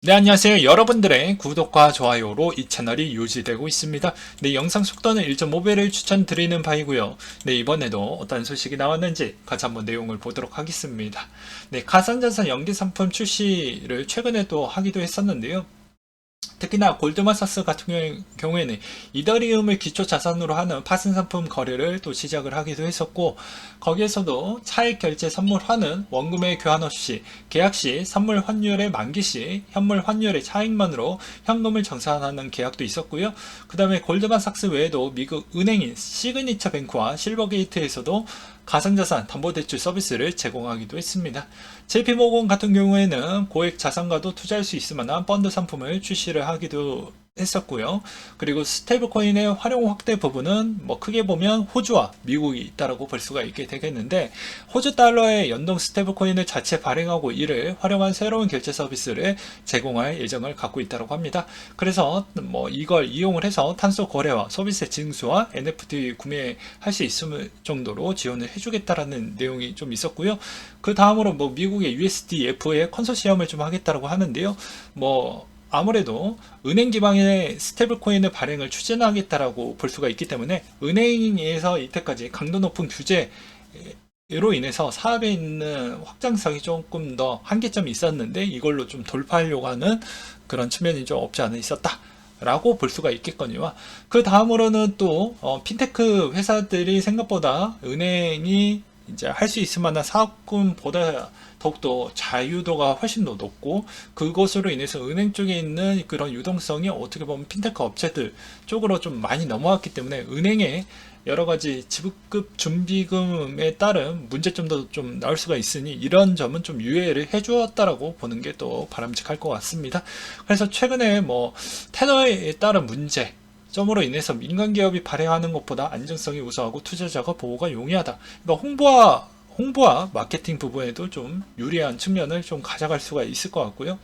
네, 안녕하세요. 여러분들의 구독과 좋아요로 이 채널이 유지되고 있습니다. 네, 영상 속도는 1.5배를 추천드리는 바이고요. 네, 이번에도 어떤 소식이 나왔는지 같이 한번 내용을 보도록 하겠습니다. 네, 가상자산 연기상품 출시를 최근에 또 하기도 했었는데요. 특히나 골드만삭스 같은 경우에는 이더리움을 기초 자산으로 하는 파생 상품 거래를 또 시작을 하기도 했었고, 거기에서도 차액 결제 선물화는 원금의 교환 없이 계약 시 선물 환율의 만기 시 현물 환율의 차익만으로 현금을 정산하는 계약도 있었고요. 그 다음에 골드만삭스 외에도 미국 은행인 시그니처 뱅크와 실버게이트에서도 가상자산 담보대출 서비스를 제공하기도 했습니다. JP모건 같은 경우에는 고액 자산가도 투자할 수 있을 만한 펀드 상품을 출시를 하기도 했었고요. 그리고 스테이블코인의 활용 확대 부분은 뭐 크게 보면 호주와 미국이 있다라고 볼 수가 있게 되겠는데, 호주 달러의 연동 스테이블코인을 자체 발행하고 이를 활용한 새로운 결제 서비스를 제공할 예정을 갖고 있다고 합니다. 그래서 뭐 이걸 이용을 해서 탄소 거래와 서비스 징수와 NFT 구매할 수 있을 정도로 지원을 해주겠다라는 내용이 좀 있었고요. 그 다음으로 뭐 미국의 USDF의 컨소시엄을 좀 하겠다라고 하는데요. 뭐 아무래도 은행 기반의 스테이블코인의 발행을 추진하겠다라고 볼 수가 있기 때문에, 은행에서 이때까지 강도 높은 규제로 인해서 사업에 있는 확장성이 조금 더 한계점이 있었는데, 이걸로 좀 돌파하려고 하는 그런 측면이 좀 없지 않아 있었다 라고 볼 수가 있겠거니와, 그 다음으로는 또 핀테크 회사들이 생각보다 은행이 이제 할 수 있을 만한 사업금보다 더욱더 자유도가 훨씬 더 높고, 그것으로 인해서 은행 쪽에 있는 그런 유동성이 어떻게 보면 핀테크 업체들 쪽으로 좀 많이 넘어왔기 때문에, 은행의 여러 가지 지급 준비금에 따른 문제점도 좀 나올 수가 있으니, 이런 점은 좀 유예를 해주었다라고 보는 게 또 바람직할 것 같습니다. 그래서 최근에 뭐 테너에 따른 문제 점으로 인해서 민간 기업이 발행하는 것보다 안정성이 우수하고 투자자가 보호가 용이하다. 그러니까 홍보와 마케팅 부분에도 좀 유리한 측면을 좀 가져갈 수가 있을 것 같고요.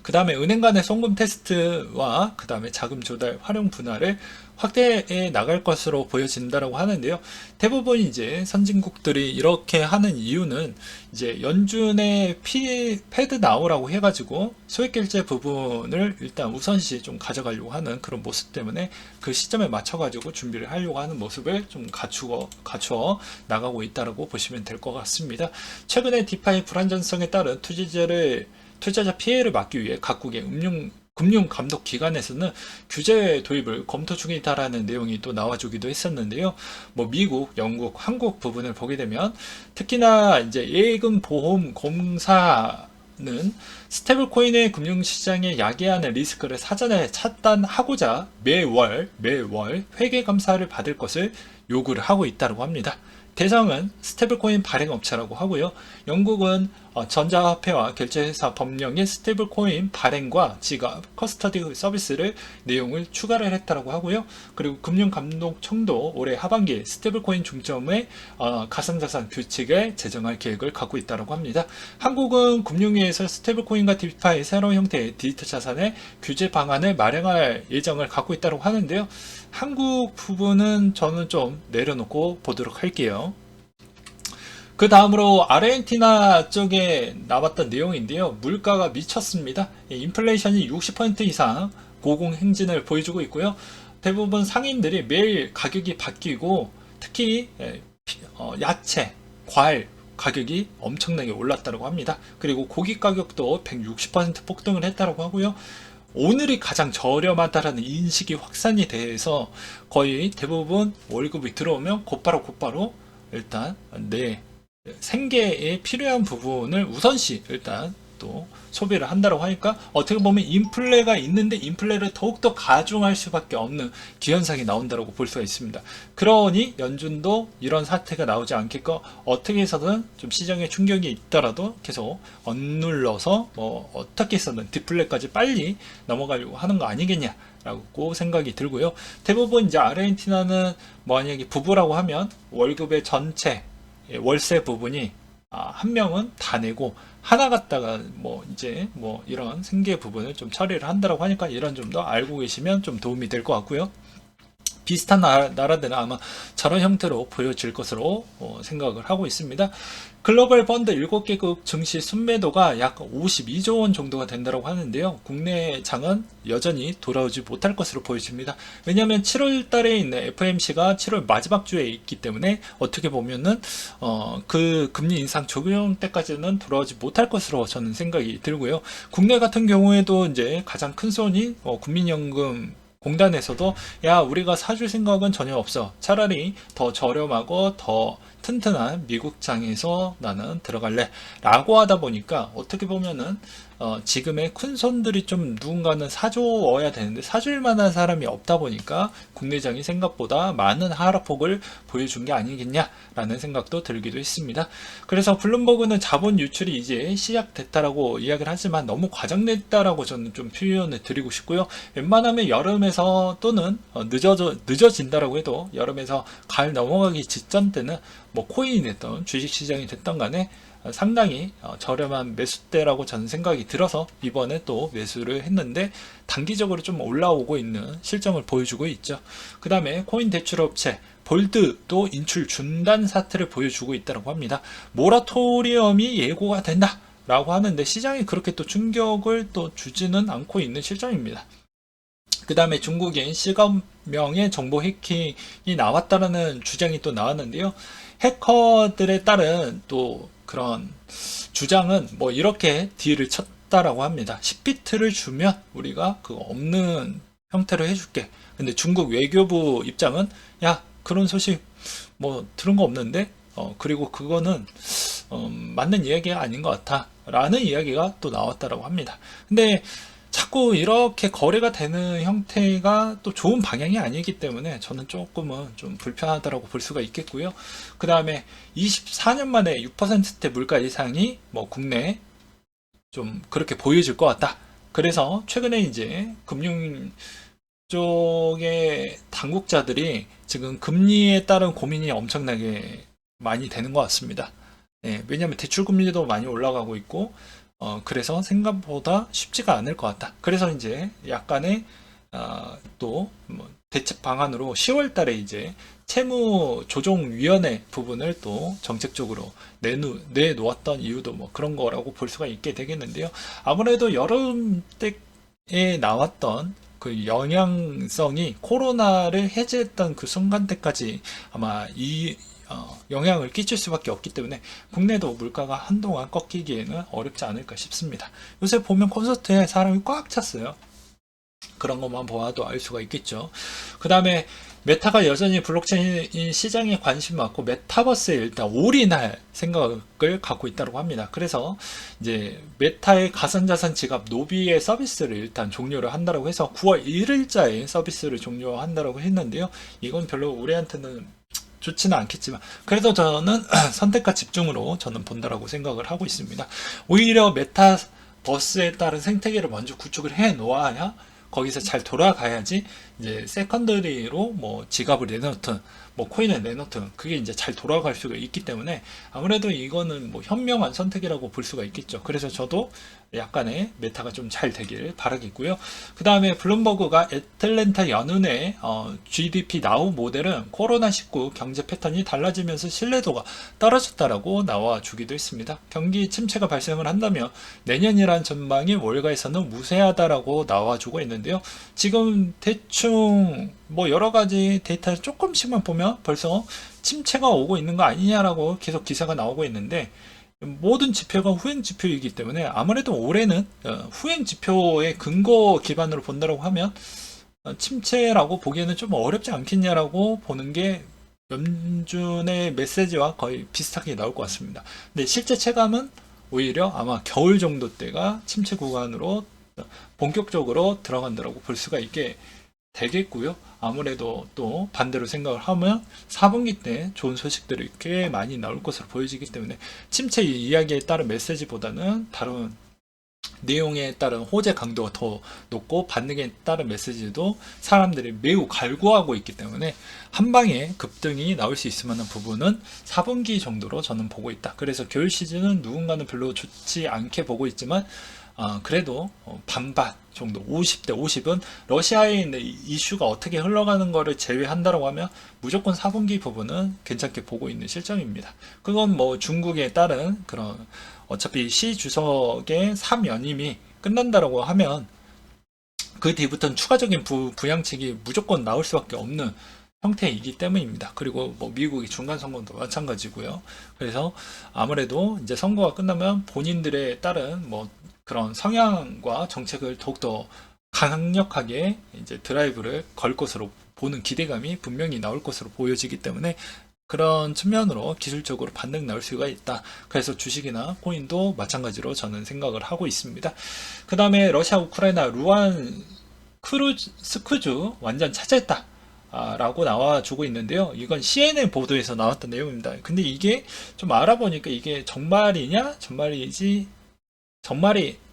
그 다음에 은행 간의 송금 테스트와 그 다음에 자금 조달 활용 분할을 확대해 나갈 것으로 보여진다라고 하는데요. 대부분 이제 선진국들이 이렇게 하는 이유는 이제 연준의 패드 나오라고 해가지고 소액 결제 부분을 일단 우선시 좀 가져가려고 하는 그런 모습 때문에, 그 시점에 맞춰가지고 준비를 하려고 하는 모습을 좀 갖추어 나가고 있다라고 보시면 될 것 같습니다. 최근에 디파이 불안전성에 따른 투자자 피해를 막기 위해 각국의 금융 감독 기관에서는 규제 도입을 검토 중이다라는 내용이 또 나와주기도 했었는데요. 뭐 미국, 영국, 한국 부분을 보게 되면, 특히나 이제 예금 보험 공사는 스테이블코인의 금융시장에 야기하는 리스크를 사전에 차단하고자 매월 회계 감사를 받을 것을 요구를 하고 있다고 합니다. 대상은 스테이블코인 발행 업체라고 하고요. 영국은 전자화폐와 결제회사 법령의 스테이블코인 발행과 지갑, 커스터디 서비스를 내용을 추가를 했다고 하고요. 그리고 금융감독청도 올해 하반기에 스테이블코인 중점의 가상자산 규칙을 제정할 계획을 갖고 있다고 합니다. 한국은 금융위에서 스테이블코인과 디파이 새로운 형태의 디지털 자산의 규제 방안을 마련할 예정을 갖고 있다고 하는데요. 한국 부분은 저는 좀 내려놓고 보도록 할게요. 그 다음으로 아르헨티나 쪽에 나왔던 내용인데요. 물가가 미쳤습니다. 인플레이션이 60% 이상 고공행진을 보여주고 있고요. 대부분 상인들이 매일 가격이 바뀌고, 특히 야채, 과일 가격이 엄청나게 올랐다고 합니다. 그리고 고기 가격도 160% 폭등을 했다고 하고요. 오늘이 가장 저렴하다라는 인식이 확산이 돼서 거의 대부분 월급이 들어오면 곧바로 일단 내 생계에 필요한 부분을 우선시 일단 또 소비를 한다고 하니까, 어떻게 보면 인플레가 있는데 인플레를 더욱더 가중할 수밖에 없는 기현상이 나온다고 볼 수가 있습니다. 그러니 연준도 이런 사태가 나오지 않겠고, 어떻게 해서든 좀 시장에 충격이 있더라도 계속 억눌러서 뭐 어떻게 해서든 디플레까지 빨리 넘어가려고 하는 거 아니겠냐 라고 생각이 들고요. 대부분 이제 아르헨티나는 만약에 부부라고 하면 월급의 전체 월세 부분이 한 명은 다 내고, 하나 갖다가 뭐 이제 뭐 이런 생계 부분을 좀 처리를 한다고 하니까, 이런 좀 더 알고 계시면 좀 도움이 될 것 같고요. 비슷한 나라들은 아마 저런 형태로 보여질 것으로 생각을 하고 있습니다. 글로벌 펀드 7개국 증시 순매도가 약 52조 원 정도가 된다고 하는데요. 국내 장은 여전히 돌아오지 못할 것으로 보여집니다. 왜냐하면 7월 달에 있는 FOMC가 7월 마지막 주에 있기 때문에 어떻게 보면은 그 금리 인상 적용 때까지는 돌아오지 못할 것으로 저는 생각이 들고요. 국내 같은 경우에도 이제 가장 큰 손이 국민연금 공단에서도 야 우리가 사줄 생각은 전혀 없어. 차라리 더 저렴하고 더 튼튼한 미국장에서 나는 들어갈래 라고 하다 보니까 어떻게 보면은 지금의 큰 손들이 좀 누군가는 사줘야 되는데 사줄 만한 사람이 없다 보니까 국내장이 생각보다 많은 하락폭을 보여준 게 아니겠냐라는 생각도 들기도 했습니다. 그래서 블룸버그는 자본 유출이 이제 시작됐다라고 이야기를 하지만 너무 과장됐다라고 저는 좀 표현을 드리고 싶고요. 웬만하면 여름에서 또는 늦어진다라고 해도 여름에서 가을 넘어가기 직전 때는 뭐 코인이 됐던 주식시장이 됐던 간에 상당히 저렴한 매수대라고 저는 생각이 들어서 이번에 또 매수를 했는데 단기적으로 좀 올라오고 있는 실정을 보여주고 있죠. 그 다음에 코인 대출업체 볼드도 인출 중단 사태를 보여주고 있다고 합니다. 모라토리엄이 예고가 된다 라고 하는데 시장이 그렇게 또 충격을 또 주지는 않고 있는 실정입니다. 그 다음에 중국인 C검명의 정보 해킹이 나왔다라는 주장이 또 나왔는데요. 해커들에 따른 또 그런 주장은 뭐 이렇게 딜을 쳤다라고 합니다. 10비트를 주면 우리가 그거 없는 형태로 해줄게. 근데 중국 외교부 입장은 야 그런 소식 뭐 들은 거 없는데 그리고 그거는 맞는 이야기가 아닌 것 같아 라는 이야기가 또 나왔다라고 합니다. 근데 자꾸 이렇게 거래가 되는 형태가 또 좋은 방향이 아니기 때문에 저는 조금은 좀 불편하다고 볼 수가 있겠고요. 그 다음에 24년 만에 6%대 물가 이상이 뭐 국내에 좀 그렇게 보여질 것 같다. 그래서 최근에 이제 금융 쪽의 당국자들이 지금 금리에 따른 고민이 엄청나게 많이 되는 것 같습니다. 왜냐하면 대출 금리도 많이 올라가고 있고 그래서 생각보다 쉽지가 않을 것 같다. 그래서 이제 약간의 또 뭐 대책 방안으로 10월 달에 이제 채무조정위원회 부분을 또 정책적으로 내놓았던 이유도 뭐 그런 거라고 볼 수가 있게 되겠는데요. 아무래도 여름 때에 나왔던 그 영향성이 코로나를 해제했던 그 순간 때까지 아마 영향을 끼칠 수밖에 없기 때문에 국내도 물가가 한동안 꺾이기에는 어렵지 않을까 싶습니다. 요새 보면 콘서트에 사람이 꽉 찼어요. 그런 것만 보아도 알 수가 있겠죠. 그 다음에 메타가 여전히 블록체인 시장에 관심 많고 메타버스에 일단 올인할 생각을 갖고 있다고 합니다. 그래서 이제 메타의 가상자산 지갑 노비의 서비스를 일단 종료를 한다고 해서 9월 1일자에 서비스를 종료한다고 했는데요. 이건 별로 우리한테는 좋지는 않겠지만 그래도 저는 선택과 집중으로 저는 본다라고 생각을 하고 있습니다. 오히려 메타버스에 따른 생태계를 먼저 구축을 해 놓아야 거기서 잘 돌아가야지 이제 세컨더리로 뭐 지갑을 내놓든 뭐 코인을 내놓든 그게 이제 잘 돌아갈 수가 있기 때문에 아무래도 이거는 뭐 현명한 선택이라고 볼 수가 있겠죠. 그래서 저도 약간의 메타가 좀 잘 되길 바라겠고요. 그 다음에 블룸버그가 애틀랜타 연운의 GDP 나우 모델은 코로나19 경제 패턴이 달라지면서 신뢰도가 떨어졌다라고 나와주기도 했습니다. 경기 침체가 발생을 한다면 내년이란 전망이 월가에서는 무세하다라고 나와주고 있는데요. 지금 대충 뭐 여러 가지 데이터를 조금씩만 보면 벌써 침체가 오고 있는 거 아니냐라고 계속 기사가 나오고 있는데 모든 지표가 후행 지표이기 때문에 아무래도 올해는 후행 지표의 근거 기반으로 본다고 하면 침체라고 보기에는 좀 어렵지 않겠냐라고 보는 게 연준의 메시지와 거의 비슷하게 나올 것 같습니다. 근데 실제 체감은 오히려 아마 겨울 정도 때가 침체 구간으로 본격적으로 들어간다고 볼 수가 있게 되겠고요. 아무래도 또 반대로 생각을 하면 4분기 때 좋은 소식들이 꽤 많이 나올 것으로 보여지기 때문에 침체 이야기에 따른 메시지보다는 다른 내용에 따른 호재 강도가 더 높고 반등에 따른 메시지도 사람들이 매우 갈구하고 있기 때문에 한 방에 급등이 나올 수 있을 만한 부분은 4분기 정도로 저는 보고 있다. 그래서 겨울 시즌은 누군가는 별로 좋지 않게 보고 있지만 그래도 반반 정도 50대 50은 러시아에 있는 이슈가 어떻게 흘러가는 거를 제외한다라고 하면 무조건 4분기 부분은 괜찮게 보고 있는 실정입니다. 그건 뭐 중국에 따른 그런 어차피 시 주석의 3연임이 끝난다라고 하면 그 뒤부터는 추가적인 부양책이 무조건 나올 수밖에 없는 형태이기 때문입니다. 그리고 뭐 미국의 중간 선거도 마찬가지고요. 그래서 아무래도 이제 선거가 끝나면 본인들에 따른 뭐 그런 성향과 정책을 더욱더 강력하게 이제 드라이브를 걸 것으로 보는 기대감이 분명히 나올 것으로 보여지기 때문에 그런 측면으로 기술적으로 반등 나올 수가 있다. 그래서 주식이나 코인도 마찬가지로 저는 생각을 하고 있습니다. 그 다음에 러시아 우크라이나 루안 스크주 완전 차지했다. 라고 나와주고 있는데요. 이건 CNN 보도에서 나왔던 내용입니다. 근데 이게 좀 알아보니까 이게 정말이냐? 정말이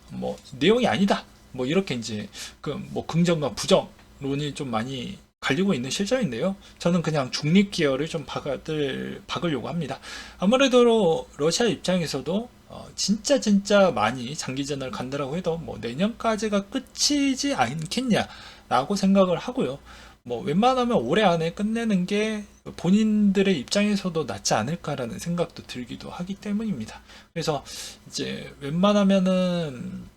뭐 내용이 아니다. 뭐 이렇게 이제 그 뭐 긍정과 부정론이 좀 많이 갈리고 있는 실정인데요. 저는 그냥 중립 기어를 좀 박으려고 합니다. 아무래도 러시아 입장에서도 진짜 많이 장기전을 간다라고 해도 뭐 내년까지가 끝이지 않겠냐라고 생각을 하고요. 뭐 웬만하면 올해 안에 끝내는 게 본인들의 입장에서도 낫지 않을까라는 생각도 들기도 하기 때문입니다. 그래서 이제 웬만하면은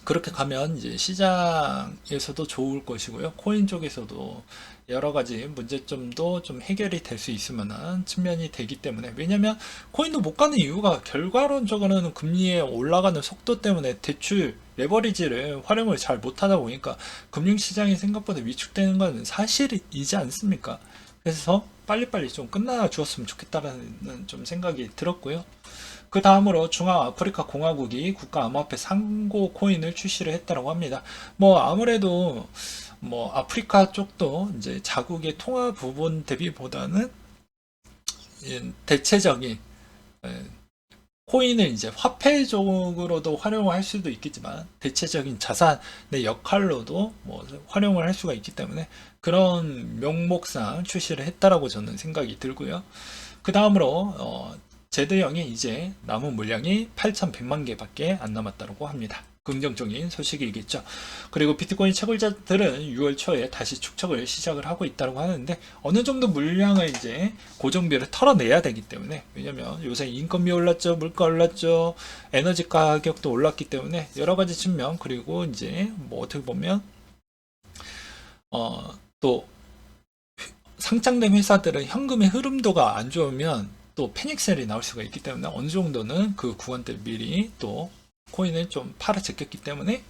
그렇게 가면 이제 시장에서도 좋을 것이고요. 코인 쪽에서도 여러 가지 문제점도 좀 해결이 될 수 있을 만한 측면이 되기 때문에, 왜냐면 코인도 못 가는 이유가 결과론적으로는 금리의 올라가는 속도 때문에 대출 레버리지를 활용을 잘 못하다 보니까 금융시장이 생각보다 위축되는 건 사실이지 않습니까? 그래서 빨리빨리 좀 끝나 주었으면 좋겠다라는 좀 생각이 들었고요. 그 다음으로 중앙아프리카 공화국이 국가암호화폐 상고 코인을 출시를 했다고 합니다. 뭐 아무래도 뭐 아프리카 쪽도 이제 자국의 통화 부분 대비보다는 대체적인 코인을 이제 화폐적으로도 활용을 할 수도 있겠지만 대체적인 자산의 역할로도 뭐 활용을 할 수가 있기 때문에 그런 명목상 출시를 했다라고 저는 생각이 들고요. 그 다음으로 제드형이 이제 남은 물량이 8,100만 개밖에 안 남았다고 합니다. 긍정적인 소식이겠죠. 그리고 비트코인 채굴자들은 6월 초에 다시 축적을 시작을 하고 있다고 하는데 어느 정도 물량을 이제 고정비를 털어내야 되기 때문에, 왜냐면 요새 인건비 올랐죠, 물가 올랐죠, 에너지 가격도 올랐기 때문에 여러 가지 측면, 그리고 이제 뭐 어떻게 보면 또 상장된 회사들은 현금의 흐름도가 안 좋으면 또 패닉셀이 나올 수가 있기 때문에 어느 정도는 그 구간대 미리 또 코인을 좀 팔아 제꼈기 때문에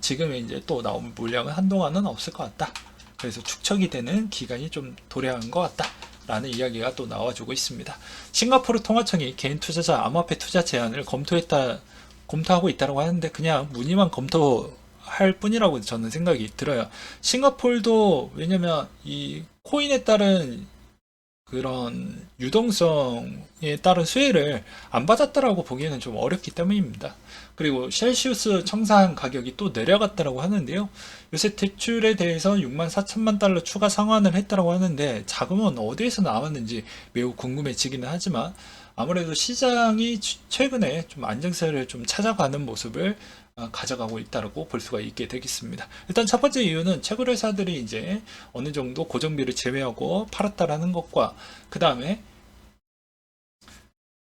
지금의 이제 또 나온 물량은 한동안은 없을 것 같다. 그래서 축적이 되는 기간이 좀 도래한 것 같다. 라는 이야기가 또 나와주고 있습니다. 싱가포르 통화청이 개인 투자자 암호화폐 투자 제한을 검토하고 있다고 하는데 그냥 문의만 검토할 뿐이라고 저는 생각이 들어요. 싱가포르도 왜냐면 이 코인에 따른 그런 유동성에 따른 수혜를 안 받았다라고 보기에는 좀 어렵기 때문입니다. 그리고 셀시우스 청산 가격이 또 내려갔다라고 하는데요. 요새 대출에 대해서 6만 4천만 달러 추가 상환을 했다라고 하는데 자금은 어디에서 나왔는지 매우 궁금해지기는 하지만 아무래도 시장이 최근에 좀 안정세를 좀 찾아가는 모습을 가져가고 있다고 볼 수가 있게 되겠습니다. 일단 첫 번째 이유는 채굴회사들이 이제 어느 정도 고정비를 제외하고 팔았다라는 것과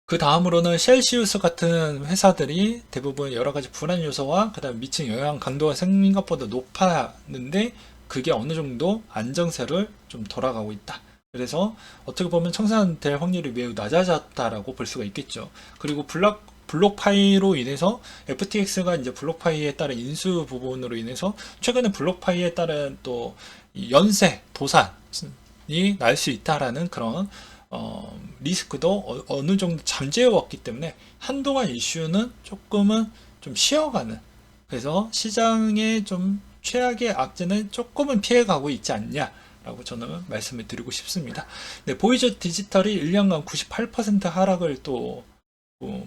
그 다음으로는 셀시우스 같은 회사들이 대부분 여러 가지 불안 요소와 그 다음 미친 영향 강도가 생각보다 높았는데 그게 어느 정도 안정세를 좀 돌아가고 있다. 그래서 어떻게 보면 청산될 확률이 매우 낮아졌다라고 볼 수가 있겠죠. 그리고 블록파이로 인해서 FTX가 이제 블록파이에 따른 인수 부분으로 인해서 최근에 블록파이에 따른 또 연쇄 도산이 날 수 있다라는 그런 리스크도 어느 정도 잠재워 왔기 때문에 한동안 이슈는 조금은 좀 쉬어가는, 그래서 시장의 좀 최악의 악재는 조금은 피해가고 있지 않냐 라고 저는 말씀을 드리고 싶습니다. 네, 보이저 디지털이 1년간 98% 하락을 또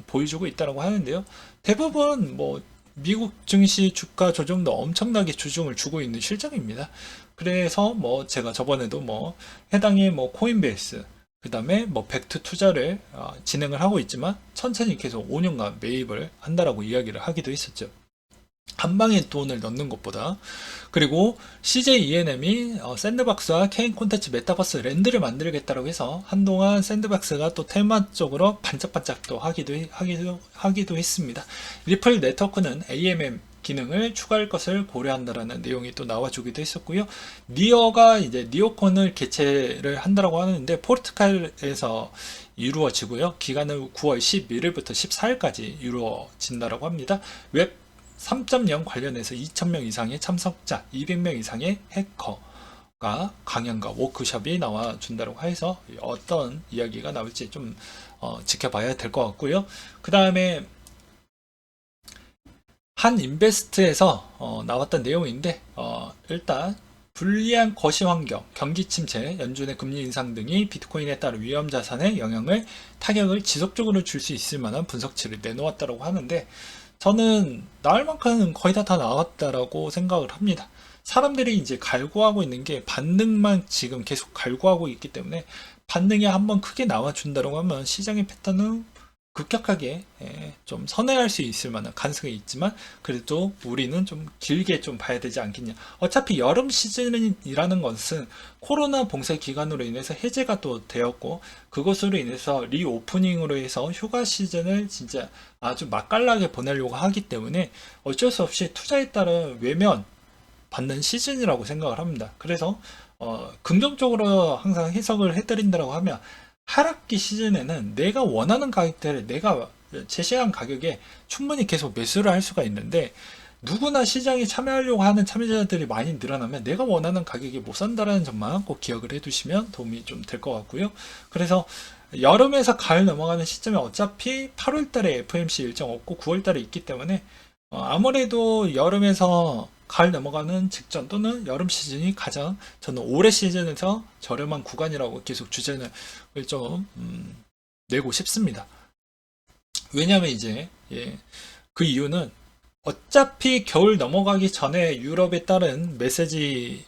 보여주고 있다고 하는데요. 대부분 뭐 미국 증시 주가 조정도 엄청나게 주중을 주고 있는 실정입니다. 그래서 뭐 제가 저번에도 뭐 해당의 뭐 코인베이스 그 다음에 뭐 벡트 투자를 진행을 하고 있지만 천천히 계속 5년간 매입을 한다라고 이야기를 하기도 했었죠. 한 방에 돈을 넣는 것보다. 그리고 CJ ENM이 샌드박스와 케인 콘텐츠 메타버스 랜드를 만들겠다고 해서 한동안 샌드박스가 또 테마 쪽으로 반짝반짝 또 하기도 했습니다. 리플 네트워크는 AMM 기능을 추가할 것을 고려한다라는 내용이 또 나와주기도 했었고요. 니어가 이제 니오콘을 개최를 한다라고 하는데 포르투갈에서 이루어지고요. 기간은 9월 11일부터 14일까지 이루어진다라고 합니다. 웹 3.0 관련해서 2,000명 이상의 참석자, 200명 이상의 해커가 강연과 워크숍이 나와준다고 해서 어떤 이야기가 나올지 좀 지켜봐야 될 것 같고요. 그 다음에 한 인베스트에서 나왔던 내용인데 일단 불리한 거시 환경, 경기 침체, 연준의 금리 인상 등이 비트코인에 따른 위험 자산에 타격을 지속적으로 줄 수 있을 만한 분석치를 내놓았다고 하는데 저는 나올 만큼은 거의 다 나왔다라고 생각을 합니다. 사람들이 이제 갈구하고 있는 게 반등만 지금 계속 갈구하고 있기 때문에 반등이 한번 크게 나와준다고 하면 시장의 패턴은 급격하게 좀 선회할 수 있을 만한 가능성이 있지만 그래도 우리는 좀 길게 좀 봐야 되지 않겠냐. 어차피 여름 시즌이라는 것은 코로나 봉쇄 기간으로 인해서 해제가 또 되었고 그것으로 인해서 리오프닝으로 해서 휴가 시즌을 진짜 아주 맛깔나게 보내려고 하기 때문에 어쩔 수 없이 투자에 따른 외면 받는 시즌이라고 생각을 합니다. 그래서 긍정적으로 항상 해석을 해드린다고 하면 하락기 시즌에는 내가 원하는 가격대를 내가 제시한 가격에 충분히 계속 매수를 할 수가 있는데 누구나 시장에 참여하려고 하는 참여자들이 많이 늘어나면 내가 원하는 가격에 못 산다는 점만 꼭 기억을 해두시면 도움이 좀 될 것 같고요. 그래서 여름에서 가을 넘어가는 시점에 어차피 8월달에 FOMC 일정 없고 9월달에 있기 때문에 아무래도 여름에서 가을 넘어가는 직전 또는 여름 시즌이 가장 저는 올해 시즌에서 저렴한 구간이라고 계속 주제를 좀 내고 싶습니다. 왜냐하면 이제 그 이유는 어차피 겨울 넘어가기 전에 유럽에 따른 메시지와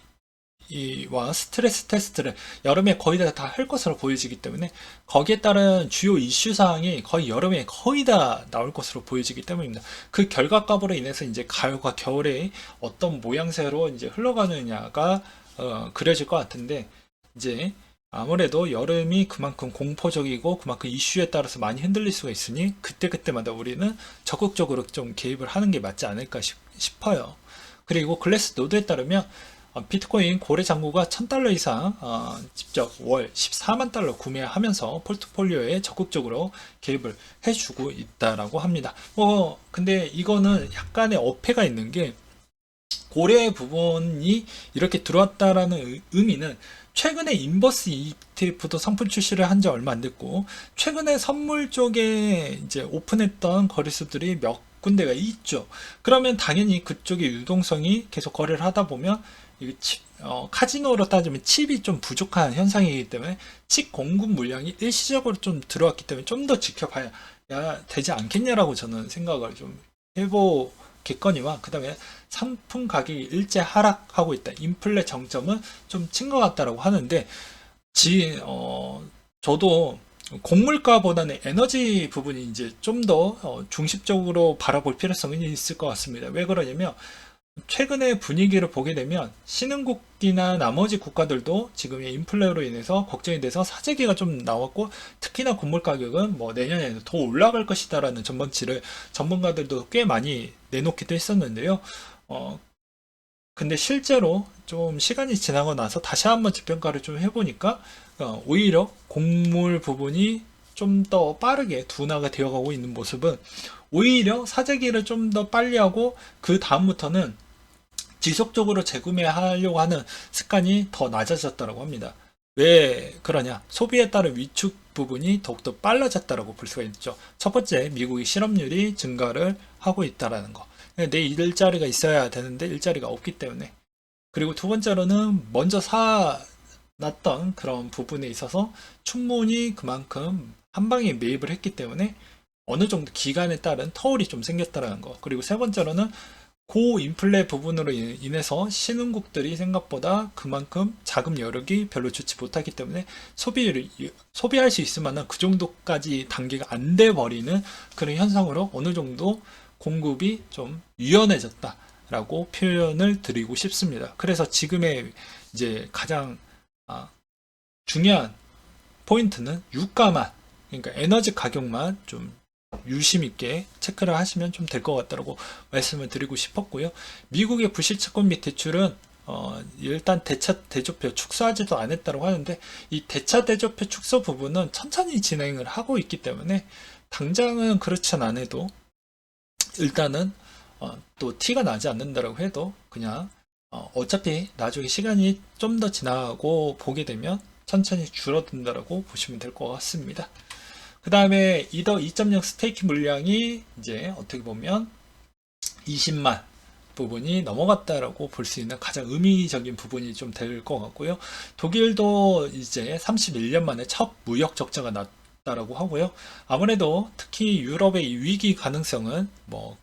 스트레스 테스트를 여름에 거의 다 할 것으로 보여지기 때문에 거기에 따른 주요 이슈 사항이 거의 여름에 거의 다 나올 것으로 보여지기 때문입니다. 그 결과값으로 인해서 이제 가을과 겨울에 어떤 모양새로 이제 흘러가느냐가 그려질 것 같은데 이제 아무래도 여름이 그만큼 공포적이고 그만큼 이슈에 따라서 많이 흔들릴 수가 있으니 그때그때마다 우리는 적극적으로 좀 개입을 하는 게 맞지 않을까 싶어요. 그리고 글래스 노드에 따르면 비트코인 고래 잔고가 $1,000 이상 직접 월 14만 달러 구매하면서 포트폴리오에 적극적으로 개입을 해주고 있다라고 합니다. 근데 이거는 약간의 어폐가 있는 게 고래 부분이 이렇게 들어왔다라는 의미는 최근에 인버스 ETF도 상품 출시를 한 지 얼마 안 됐고 최근에 선물 쪽에 이제 오픈했던 거래소들이 몇 군데가 있죠. 그러면 당연히 그쪽의 유동성이 계속 거래를 하다 보면 카지노로 따지면 칩이 좀 부족한 현상이기 때문에 칩 공급 물량이 일시적으로 좀 들어왔기 때문에 좀 더 지켜봐야 되지 않겠냐라고 저는 생각을 좀 해보겠거니와 그 다음에 상품 가격이 일제 하락하고 있다. 인플레 정점은 좀 친 것 같다라고 하는데 저도 곡물가보다는 에너지 부분이 이제 좀 더 중심적으로 바라볼 필요성이 있을 것 같습니다. 왜 그러냐면 최근의 분위기를 보게 되면 신흥국이나 나머지 국가들도 지금의 인플레로 인해서 걱정이 돼서 사재기가 좀 나왔고 특히나 곡물 가격은 뭐 내년에는 더 올라갈 것이다라는 전망치를 전문가들도 꽤 많이 내놓기도 했었는데요. 근데 실제로 좀 시간이 지나고 나서 다시 한번 재평가를 좀 해보니까 오히려 곡물 부분이 좀 더 빠르게 둔화가 되어가고 있는 모습은 오히려 사재기를 좀 더 빨리 하고 그 다음부터는 지속적으로 재구매하려고 하는 습관이 더 낮아졌다고 합니다. 왜 그러냐? 소비에 따른 위축 부분이 더욱더 빨라졌다고 볼 수가 있죠. 첫 번째, 미국의 실업률이 증가를 하고 있다는 거. 내 일자리가 있어야 되는데 일자리가 없기 때문에. 그리고 두 번째로는 먼저 사놨던 그런 부분에 있어서 충분히 그만큼 한 방에 매입을 했기 때문에 어느 정도 기간에 따른 터울이 좀 생겼다는 거. 그리고 세 번째로는 고인플레 부분으로 인해서 신흥국들이 생각보다 그만큼 자금 여력이 별로 좋지 못하기 때문에 소비할 수 있을 만한 그 정도까지 단계가 안 돼 버리는 그런 현상으로 어느 정도 공급이 좀 유연해졌다라고 표현을 드리고 싶습니다. 그래서 지금의 이제 가장 중요한 포인트는 유가만, 그러니까 에너지 가격만 좀 유심 있게 체크를 하시면 좀 될 것 같다고 말씀을 드리고 싶었고요. 미국의 부실채권 및 대출은 일단 대차 대조표 축소하지도 않았다고 하는데, 이 대차 대조표 축소 부분은 천천히 진행을 하고 있기 때문에 당장은 그렇진 않아도 일단은 또 티가 나지 않는다라고 해도 그냥 어차피 나중에 시간이 좀 더 지나고 보게 되면 천천히 줄어든다라고 보시면 될 것 같습니다. 그 다음에 이더 2.0 스테이킹 물량이 이제 어떻게 보면 20만 부분이 넘어갔다라고 볼 수 있는 가장 의미적인 부분이 좀 될 것 같고요. 독일도 이제 31년 만에 첫 무역 적자가 났다라고 하고요. 아무래도 특히 유럽의 위기 가능성은 뭐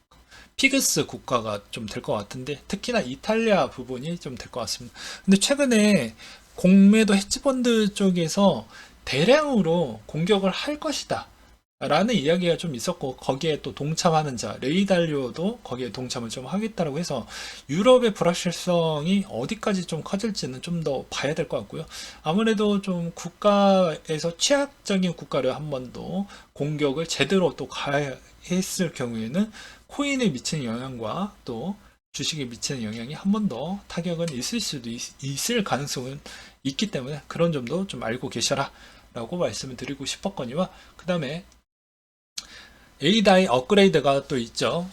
피그스 국가가 좀 될 것 같은데, 특히나 이탈리아 부분이 좀 될 것 같습니다. 근데 최근에 공매도 헤지펀드 쪽에서 대량으로 공격을 할 것이다 라는 이야기가 좀 있었고, 거기에 또 동참하는 자 레이달리오도 거기에 동참을 좀 하겠다라고 해서 유럽의 불확실성이 어디까지 좀 커질지는 좀 더 봐야 될 것 같고요. 아무래도 좀 국가에서 취약적인 국가를 한 번 더 공격을 제대로 또 가했을 경우에는 코인에 미치는 영향과 또 주식에 미치는 영향이 한 번 더 타격은 있을 수도 있을 가능성은 있기 때문에 그런 점도 좀 알고 계셔라 라고 말씀을 드리고 싶었거니와, 그 다음에 에이다이 업그레이드가 또 있죠.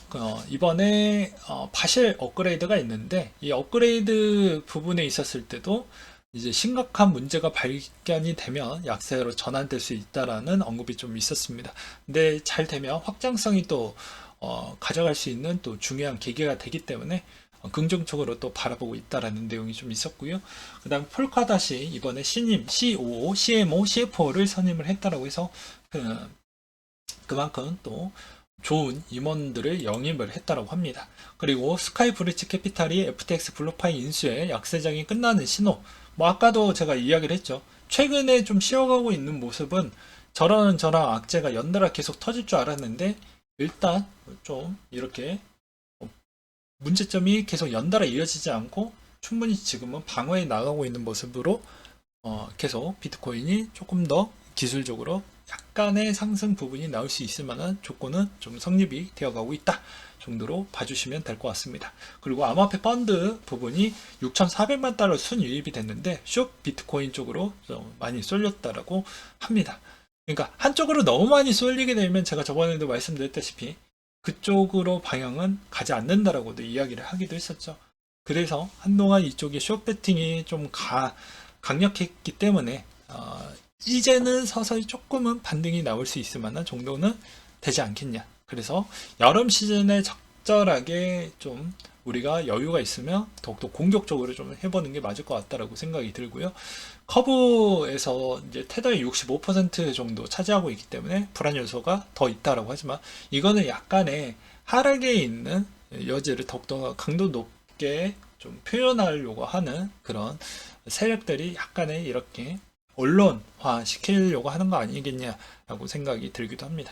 이번에 파실 업그레이드가 있는데, 이 업그레이드 부분에 있었을 때도 이제 심각한 문제가 발견이 되면 약세로 전환될 수 있다라는 언급이 좀 있었습니다. 근데 잘 되면 확장성이 또 가져갈 수 있는 또 중요한 계기가 되기 때문에 긍정적으로 또 바라보고 있다라는 내용이 좀 있었고요. 그 다음 폴카닷이 이번에 신임 COO, CMO, CFO를 선임을 했다라고 해서 그만큼 또 좋은 임원들을 영입을 했다라고 합니다. 그리고 스카이 브리지 캐피탈이 FTX 블루파이 인수에 약세장이 끝나는 신호. 뭐 아까도 제가 이야기를 했죠. 최근에 좀 쉬어가고 있는 모습은 저런 악재가 연달아 계속 터질 줄 알았는데, 일단 좀 이렇게 문제점이 계속 연달아 이어지지 않고 충분히 지금은 방어해 나가고 있는 모습으로 계속 비트코인이 조금 더 기술적으로 약간의 상승 부분이 나올 수 있을 만한 조건은 좀 성립이 되어가고 있다 정도로 봐주시면 될 것 같습니다. 그리고 암호화폐 펀드 부분이 6,400만 달러 순유입이 됐는데 숏 비트코인 쪽으로 좀 많이 쏠렸다라고 합니다. 그러니까 한쪽으로 너무 많이 쏠리게 되면 제가 저번에도 말씀드렸다시피 그쪽으로 방향은 가지 않는다라고도 이야기를 하기도 했었죠. 그래서 한동안 이쪽에 숏 배팅이 좀 강력했기 때문에 이제는 서서히 조금은 반등이 나올 수 있을 만한 정도는 되지 않겠냐. 그래서 여름 시즌에 적절하게 좀 우리가 여유가 있으면 더욱더 공격적으로 좀 해보는 게 맞을 것 같다라고 생각이 들고요. 커브에서 이제 테더의 65% 정도 차지하고 있기 때문에 불안 요소가 더 있다라고 하지만, 이거는 약간의 하락에 있는 여지를 더욱더 강도 높게 좀 표현하려고 하는 그런 세력들이 약간의 이렇게 언론화 시키려고 하는 거 아니겠냐라고 생각이 들기도 합니다.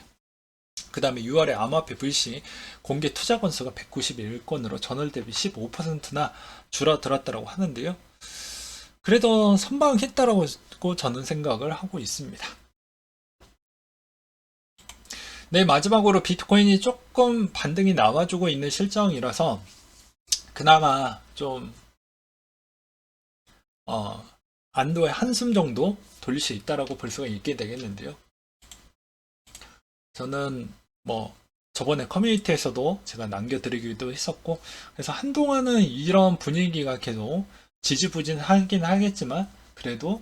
그 다음에 6월에 암호화폐 VC 공개 투자 건수가 191건으로 전월 대비 15%나 줄어들었다고 하는데요. 그래도 선방했다라고 저는 생각을 하고 있습니다. 네, 마지막으로 비트코인이 조금 반등이 나와주고 있는 실정이라서 그나마 좀 안도의 한숨 정도 돌릴 수 있다라고 볼 수가 있게 되겠는데요. 저는 뭐 저번에 커뮤니티에서도 제가 남겨드리기도 했었고, 그래서 한동안은 이런 분위기가 계속 지지부진하긴 하겠지만 그래도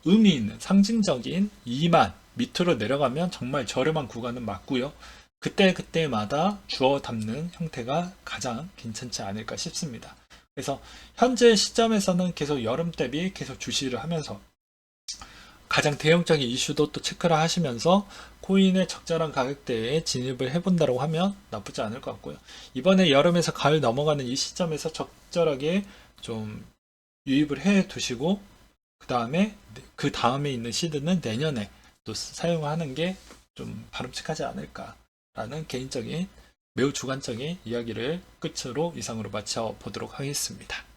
의미 있는 상징적인 2만 밑으로 내려가면 정말 저렴한 구간은 맞고요. 그때마다 주워 담는 형태가 가장 괜찮지 않을까 싶습니다. 그래서 현재 시점에서는 계속 여름 대비 계속 주시를 하면서 가장 대형적인 이슈도 또 체크를 하시면서 코인의 적절한 가격대에 진입을 해본다고 하면 나쁘지 않을 것 같고요. 이번에 여름에서 가을 넘어가는 이 시점에서 적절하게 좀 유입을 해 두시고, 그 다음에 있는 시드는 내년에 또 사용하는 게 좀 바람직하지 않을까라는 개인적인 매우 주관적인 이야기를 끝으로 이상으로 마쳐 보도록 하겠습니다.